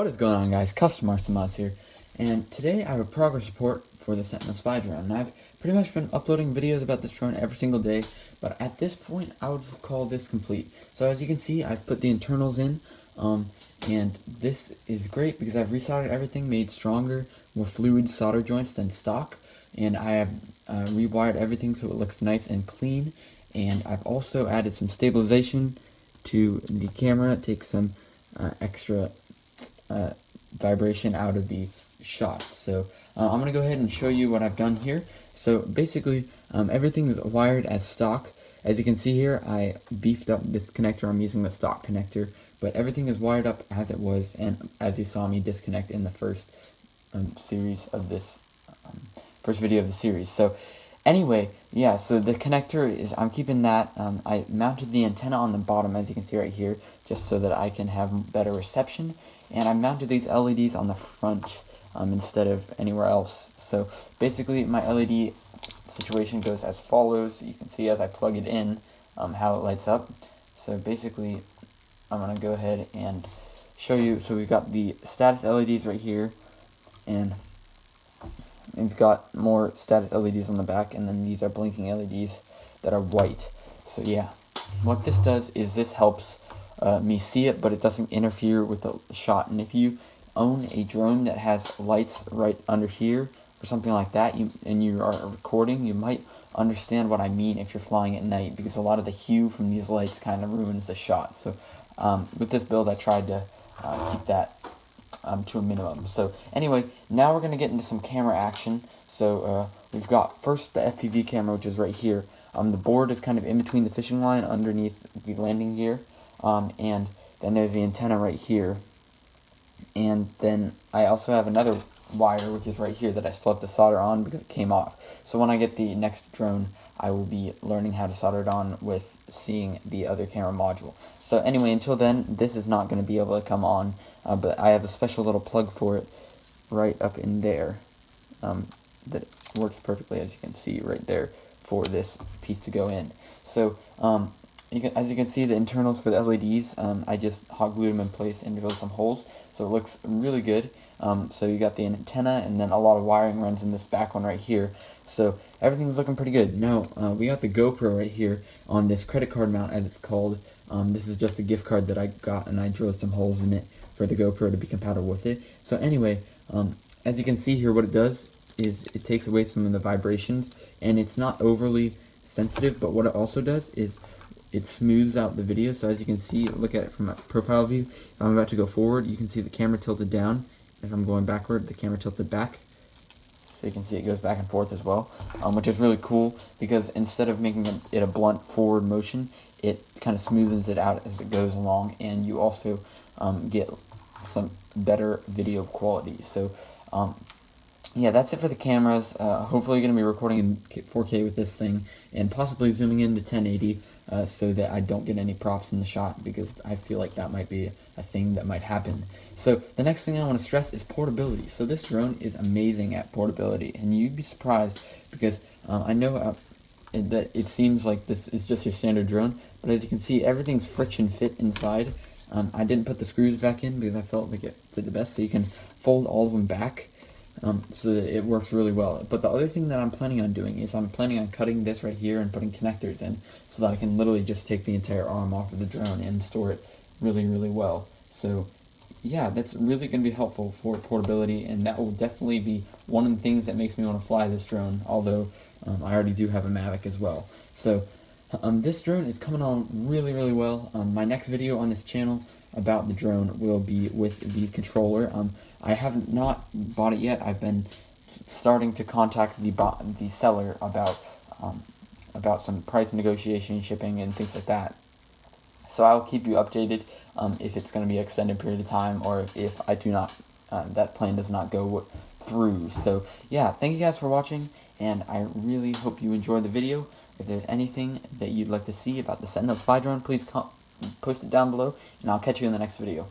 What is going on, guys? Custom Mods here, and today I have a progress report for the Sentinel spy drone. And I've pretty much been uploading videos about this drone every single day, but at this point I would call this complete. So as you can see, I've put the internals in, and this is great because I've resoldered everything, made stronger, more fluid solder joints than stock, and I have rewired everything so it looks nice and clean. And I've also added some stabilization to the camera, take some extra vibration out of the shot. So I'm going to go ahead and show you what I've done here. So basically everything is wired as stock. As you can see here, I beefed up this connector. I'm using the stock connector, but everything is wired up as it was, and as you saw me disconnect in the first series of this first video of the series. So anyway, yeah, so the connector is, I'm keeping that. I mounted the antenna on the bottom, as you can see right here, just so that I can have better reception. And I mounted these LEDs on the front instead of anywhere else. So basically my LED situation goes as follows. You can see as I plug it in how it lights up. So basically I'm going to go ahead and show you. So we've got the status LEDs right here, and we've got more status LEDs on the back, and then these are blinking LEDs that are white. So yeah, what this does is this helps me see it, but it doesn't interfere with the shot. And if you own a drone that has lights right under here or something like that, and you are recording, you might understand what I mean if you're flying at night, because a lot of the hue from these lights kind of ruins the shot. So with this build I tried to keep that to a minimum. So anyway, now we're going to get into some camera action. So we've got first the Fpv camera, which is right here. The board is kind of in between the fishing line underneath the landing gear, and then there's the antenna right here. And then I also have another wire, which is right here, that I still have to solder on because it came off. So when I get the next drone, I will be learning how to solder it on with seeing the other camera module. So anyway, until then, this is not going to be able to come on, but I have a special little plug for it right up in there that works perfectly, as you can see right there, for this piece to go in. So as you can see, the internals for the LEDs, I just hot glued them in place and drilled some holes, so it looks really good. So you got the antenna, and then a lot of wiring runs in this back one right here. So everything's looking pretty good. Now we got the GoPro right here on this credit card mount, as it's called. This is just a gift card that I got, and I drilled some holes in it for the GoPro to be compatible with it. So anyway, as you can see here, what it does is it takes away some of the vibrations, and it's not overly sensitive, but what it also does is it smooths out the video. So as you can see, look at it from a profile view. If I'm about to go forward, you can see the camera tilted down. If I'm going backward, the camera tilted back. So you can see it goes back and forth as well, which is really cool, because instead of making it a blunt forward motion, it kind of smoothens it out as it goes along, and you also get some better video quality. So yeah, that's it for the cameras. Hopefully you're going to be recording in 4K with this thing, and possibly zooming into 1080 so that I don't get any props in the shot, because I feel like that might be a thing that might happen. So the next thing I want to stress is portability. So this drone is amazing at portability, and you'd be surprised, because I know that it seems like this is just your standard drone, but as you can see, everything's friction fit inside. I didn't put the screws back in because I felt like it did the best, so you can fold all of them back. So that it works really well. But the other thing that I'm planning on doing is I'm planning on cutting this right here and putting connectors in, so that I can literally just take the entire arm off of the drone and store it really, really well. So yeah, that's really going to be helpful for portability, and that will definitely be one of the things that makes me want to fly this drone, although I already do have a Mavic as well. So this drone is coming on really, really well. My next video on this channel about the drone will be with the controller. I have not bought it yet. I've been starting to contact the seller about some price negotiation, shipping, and things like that. So I'll keep you updated if it's going to be an extended period of time, or if I do not, that plan does not go through. So yeah, thank you guys for watching, and I really hope you enjoyed the video. If there's anything that you'd like to see about the Sentinel spy drone, please post it down below, and I'll catch you in the next video.